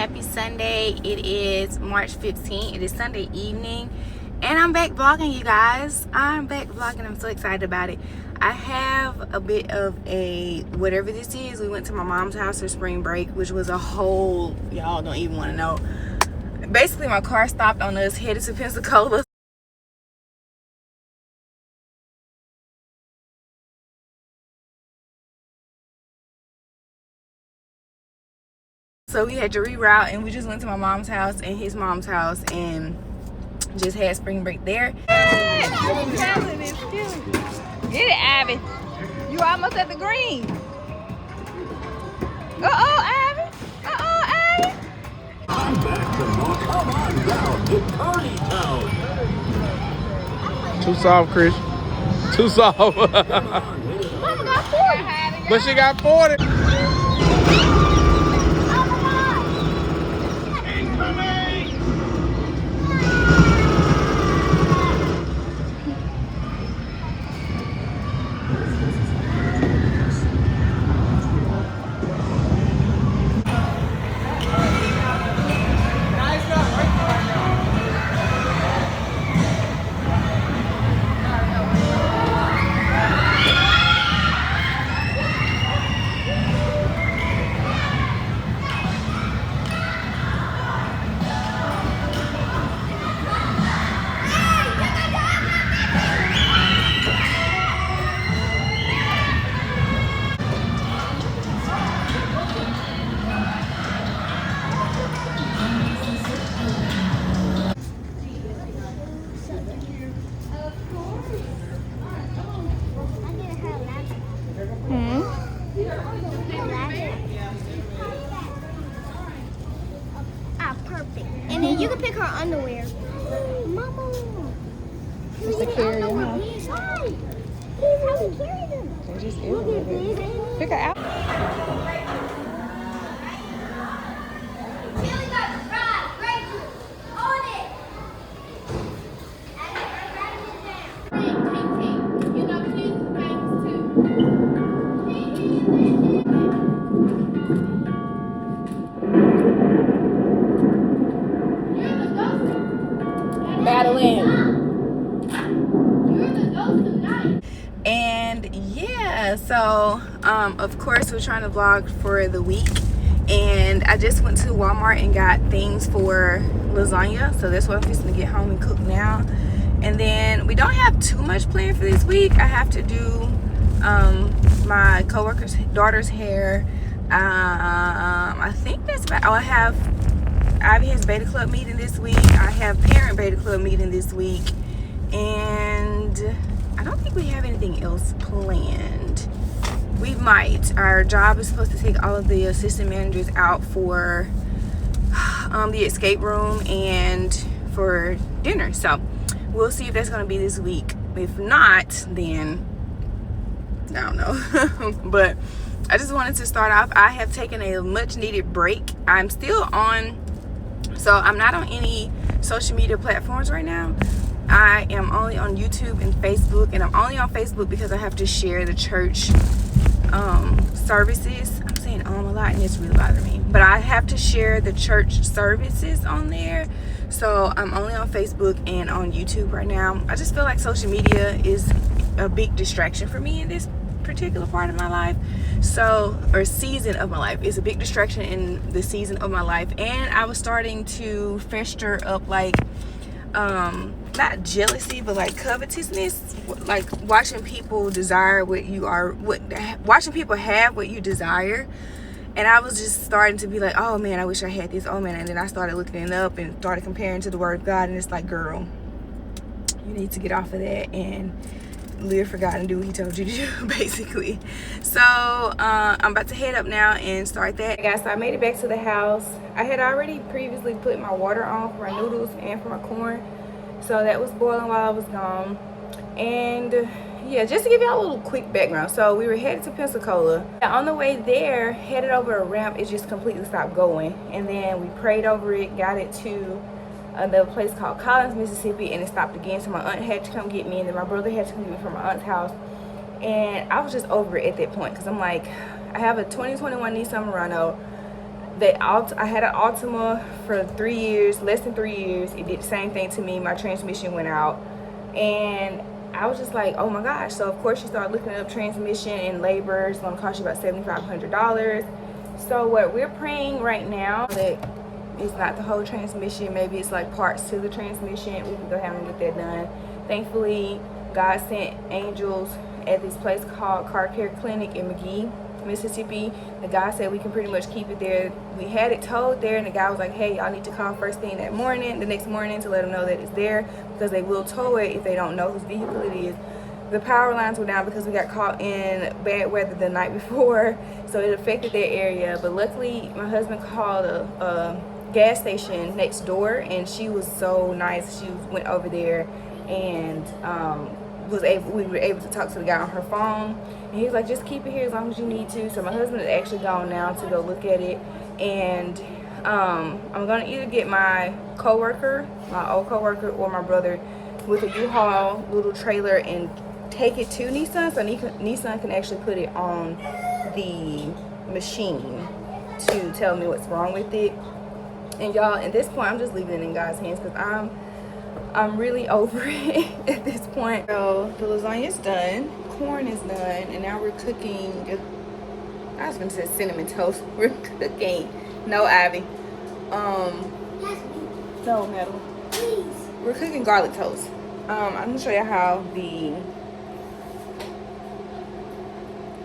happy Sunday. It is March 15th. It is Sunday evening and I'm back vlogging, you guys. I'm back vlogging. I'm so excited about it. I have a bit of a whatever this is. We went to my mom's house for spring break, which was a whole, y'all don't even want to know. Basically my car stopped on us headed to Pensacola. So we had to reroute and we just went to my mom's house and his mom's house and just had spring break there. Get it, Abby. You almost at the green. Abby. Abby. I'm back to knock. Come on down to Party Town. Too soft, Chris. Too soft. Mama got 40. But she got 40. Perfect. And then you can pick her underwear. Mama. Just to carry them, huh? These how we carry them. They're just Look at these. Pick her out. And yeah, so of course we're trying to vlog for the week, and I just went to Walmart and got things for lasagna, so that's what I'm fixing to get home and cook now. And then we don't have too much planned for this week. I have to do my coworker's daughter's hair. I think that's about all I have. Ivy has beta club meeting this week. I have parent beta club meeting this week, and I don't think we have anything else planned. We might. Our job is supposed to take all of the assistant managers out for the escape room and for dinner. So we'll see if that's going to be this week. If not, then I don't know. But I just wanted to start off. I have taken a much needed break. I'm still on, so I'm not on any social media platforms right now. I am only on YouTube and Facebook, and I'm only on Facebook because I have to share the church services. I'm saying a lot and it's really bothering me, but I have to share the church services on there, so I'm only on Facebook and on YouTube right now. I just feel like social media is a big distraction for me in this particular part of my life, or season of my life. It's a big distraction in the season of my life, and I was starting to fester up like not jealousy, but like covetousness, like watching people desire what you are, watching people have what you desire. And I was just starting to be like, oh man, I wish I had this, oh man. And then I started looking it up and started comparing to the word of God, and it's like, girl, you need to get off of that and live for God and do what he told you to do, basically. So I'm about to head up now and start that. Guys, so I made it back to the house. I had already previously put my water on for my noodles and for my corn, so that was boiling while I was gone. And yeah, just to give y'all a little quick background, so we were headed to Pensacola. On the way there, headed over a ramp, it just completely stopped going, and then we prayed over it, got it to the place called Collins, Mississippi, and it stopped again. So my aunt had to come get me, and then my brother had to come get me from my aunt's house. And I was just over it at that point, because I'm like, I have a 2021 Nissan Murano. I had an Altima for 3 years, less than 3 years. It did the same thing to me. My transmission went out, and I was just like, oh my gosh. So of course you start looking up transmission, and labor is going to cost you about $7,500. So what we're praying right now that it's not the whole transmission, maybe it's like parts to the transmission. We can go ahead and get that done. Thankfully, God sent angels at this place called Car Care Clinic in McGee, Mississippi. The guy said we can pretty much keep it there. We had it towed there, and the guy was like, hey, y'all need to call first thing the next morning to let them know that it's there, because they will tow it if they don't know whose vehicle it is. The power lines were down because we got caught in bad weather the night before, so it affected their area. But luckily my husband called a gas station next door, and she was so nice. She went over there and we were able to talk to the guy on her phone, and he was like, just keep it here as long as you need to. So my husband is actually gone now to go look at it, and I'm gonna either get my old coworker or my brother with a U-Haul little trailer and take it to Nissan, so Nissan can actually put it on the machine to tell me what's wrong with it. And y'all, at this point I'm just leaving it in God's hands, because I'm really over it at this point. So the lasagna's done, corn is done, and now we're cooking, I was gonna say cinnamon toast. We're cooking, no Ivy, no Metal. Please. We're cooking garlic toast. I'm gonna show you how the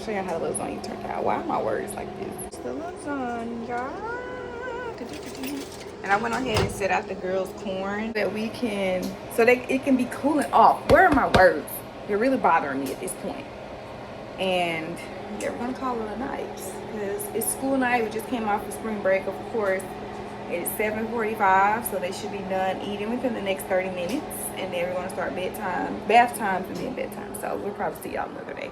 lasagna turned out. Why are my words like this? It's the lasagna. And I went ahead and set out the girls' corn that we can, so that it can be cooling off. Where are my words? They're really bothering me at this point. And yeah, we're gonna call it a night, because it's school night. We just came off of spring break, of course. It is 7:45, so they should be done eating within the next 30 minutes. And then we're gonna start bath times, and then bedtime. So we'll probably see y'all another day.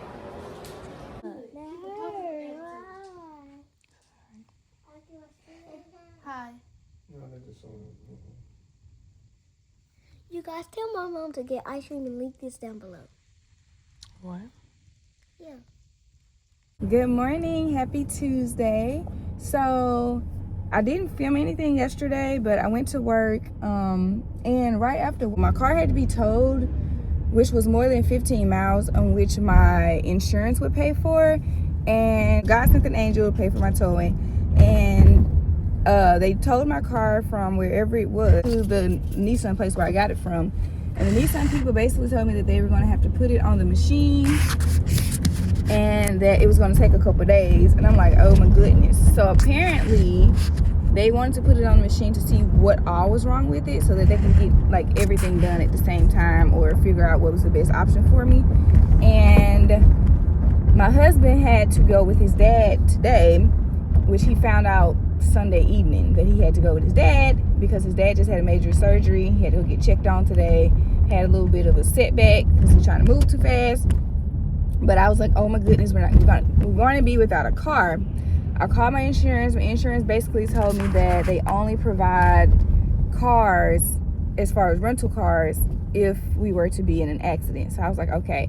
Hi. You guys tell my mom to get ice cream and link this down below. What? Yeah. Good morning, happy Tuesday. So I didn't film anything yesterday, but I went to work, and right after, my car had to be towed, which was more than 15 miles, on which my insurance would pay for, and God sent an angel to pay for my towing. And they towed my car from wherever it was to the Nissan place where I got it from. And the Nissan people basically told me that they were going to have to put it on the machine, and that it was going to take a couple days. And I'm like, oh my goodness. So apparently they wanted to put it on the machine to see what all was wrong with it, so that they can get like everything done at the same time, or figure out what was the best option for me. And my husband had to go with his dad today, which he found out Sunday evening that he had to go with his dad, because his dad just had a major surgery. He had to go get checked on today. Had a little bit of a setback because he's trying to move too fast. But I was like, oh my goodness, we're going to be without a car. I called my insurance. My insurance basically told me that they only provide cars, as far as rental cars, if we were to be in an accident. So I was like, okay.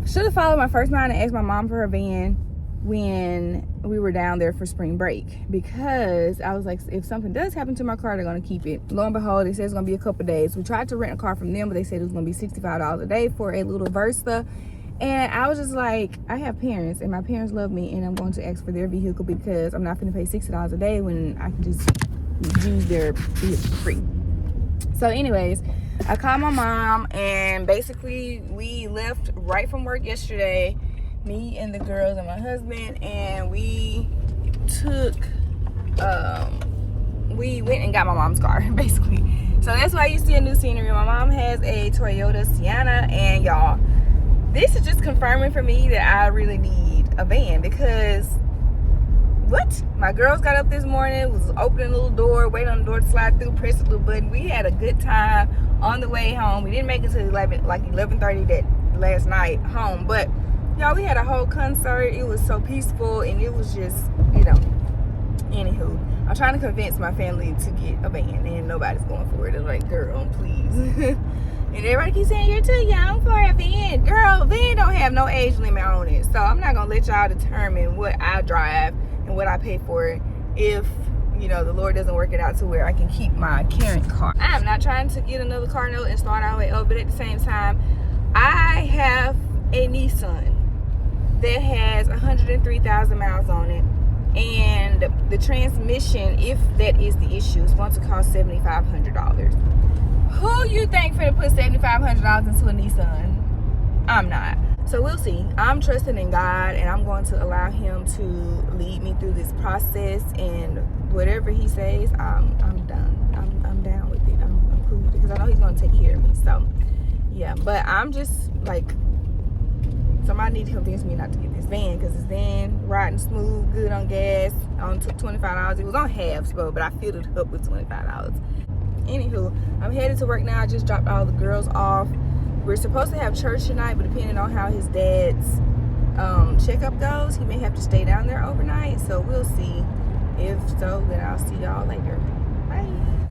Should have followed my first mind and asked my mom for her van when we were down there for spring break, because I was like, if something does happen to my car, they're going to keep it. Lo and behold, they said it's going to be a couple days. We tried to rent a car from them, but they said it was going to be $65 a day for a little Versa. And I was just like, I have parents, and my parents love me, and I'm going to ask for their vehicle, because I'm not going to pay $60 a day when I can just use their vehicle for free. So anyways, I called my mom, and basically we left right from work yesterday, me and the girls and my husband, and we went and got my mom's car, basically. So that's why you see a new scenery. My mom has a Toyota Sienna, and y'all, this is just confirming for me that I really need a van, because what? My girls got up this morning, was opening a little door, waiting on the door to slide through, press a little button. We had a good time on the way home. We didn't make it to 11:30 that last night home, but y'all, we had a whole concert. It was so peaceful, and it was just, anywho, I'm trying to convince my family to get a van, and nobody's going for it. They're like, girl, please. And everybody keeps saying, you're too young for a van. Girl, van don't have no age limit on it. So I'm not going to let y'all determine what I drive and what I pay for it. if, you know, the Lord doesn't work it out to where I can keep my current car. I am not trying to get another car note and start all the way over, but at the same time, I have a Nissan that has 103,000 miles on it, and the transmission, if that is the issue, is going to cost $7,500. Who you think finna put $7,500 into a Nissan? I'm not. So we'll see. I'm trusting in God, and I'm going to allow him to lead me through this process, and whatever he says, I'm done. I'm down with it. I'm cool with it, because I know he's going to take care of me. So yeah, but I'm just like, somebody need to convince me not to get this van, because this van riding smooth, good on gas. I only took $25. It was on halves, bro, but I filled it up with $25. Anywho, I'm headed to work now. I just dropped all the girls off. We're supposed to have church tonight, but depending on how his dad's checkup goes, he may have to stay down there overnight. So we'll see. If so, then I'll see y'all later.